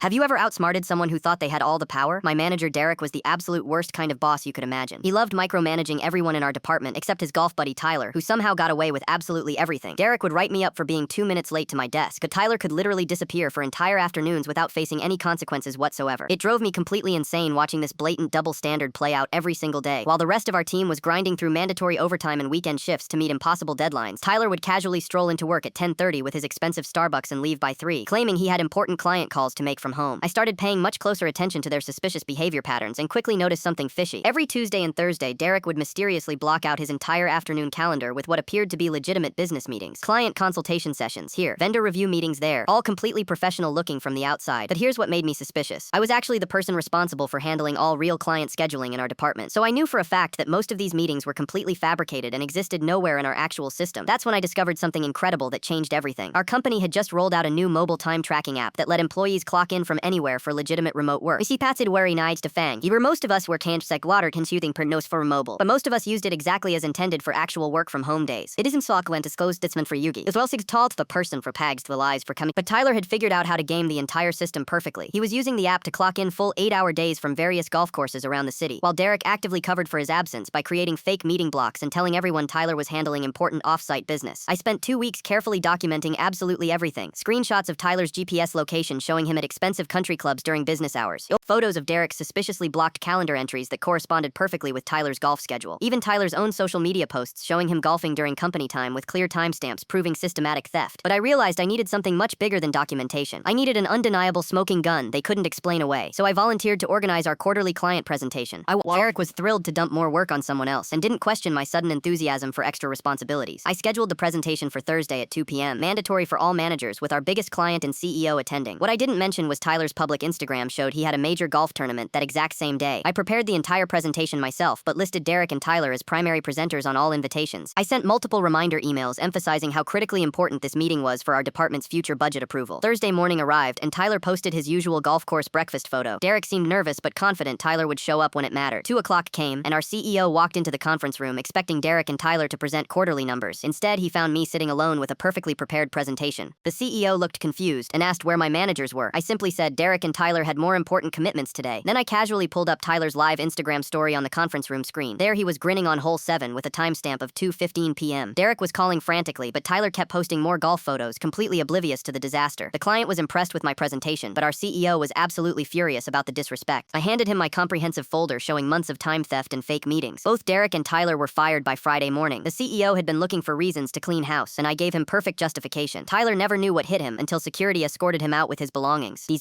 Have you ever outsmarted someone who thought they had all the power? My manager Derek was the absolute worst kind of boss you could imagine. He loved micromanaging everyone in our department except his golf buddy Tyler, who somehow got away with absolutely everything. Derek would write me up for being 2 minutes late to my desk, but Tyler could literally disappear for entire afternoons without facing any consequences whatsoever. It drove me completely insane watching this blatant double standard play out every single day. While the rest of our team was grinding through mandatory overtime and weekend shifts to meet impossible deadlines, Tyler would casually stroll into work at 10:30 with his expensive Starbucks and leave by 3, claiming he had important client calls to make from home. I started paying much closer attention to their suspicious behavior patterns and quickly noticed something fishy. Every Tuesday and Thursday, Derek would mysteriously block out his entire afternoon calendar with what appeared to be legitimate business meetings, client consultation sessions here, vendor review meetings there, all completely professional looking from the outside. But here's what made me suspicious. I was actually the person responsible for handling all real client scheduling in our department, so I knew for a fact that most of these meetings were completely fabricated and existed nowhere in our actual system. That's when I discovered something incredible that changed everything. Our company had just rolled out a new mobile time tracking app that let employees clock in from anywhere for legitimate remote work. Si patsid wari nides to fang. Where most of us were can't seg water consuming per nos for mobile, but most of us used it exactly as intended for actual work from home days. It isn't so when disclosed disman for Yugi. As well sig tall to the person for pags to the lies for coming. But Tyler had figured out how to game the entire system perfectly. He was using the app to clock in full 8-hour days from various golf courses around the city, while Derek actively covered for his absence by creating fake meeting blocks and telling everyone Tyler was handling important off-site business. I spent 2 weeks carefully documenting absolutely everything. Screenshots of Tyler's GPS location showing him at expensive country clubs during business hours. Photos of Derek's suspiciously blocked calendar entries that corresponded perfectly with Tyler's golf schedule. Even Tyler's own social media posts showing him golfing during company time with clear timestamps proving systematic theft. But I realized I needed something much bigger than documentation. I needed an undeniable smoking gun they couldn't explain away. So I volunteered to organize our quarterly client presentation. Derek was thrilled to dump more work on someone else and didn't question my sudden enthusiasm for extra responsibilities. I scheduled the presentation for Thursday at 2 p.m., mandatory for all managers, with our biggest client and CEO attending. What I didn't mention was Tyler's public Instagram showed he had a major golf tournament that exact same day. I prepared the entire presentation myself, but listed Derek and Tyler as primary presenters on all invitations. I sent multiple reminder emails emphasizing how critically important this meeting was for our department's future budget approval. Thursday morning arrived, and Tyler posted his usual golf course breakfast photo. Derek seemed nervous but confident Tyler would show up when it mattered. 2 o'clock came, and our CEO walked into the conference room expecting Derek and Tyler to present quarterly numbers. Instead, he found me sitting alone with a perfectly prepared presentation. The CEO looked confused and asked where my managers were. I simply said Derek and Tyler had more important commitments today. Then I casually pulled up Tyler's live Instagram story on the conference room screen. There he was grinning on hole 7 with a timestamp of 2:15 p.m. Derek was calling frantically, but Tyler kept posting more golf photos, completely oblivious to the disaster. The client was impressed with my presentation, but our CEO was absolutely furious about the disrespect. I handed him my comprehensive folder showing months of time theft and fake meetings. Both Derek and Tyler were fired by Friday morning. The CEO had been looking for reasons to clean house, and I gave him perfect justification. Tyler never knew what hit him until security escorted him out with his belongings. These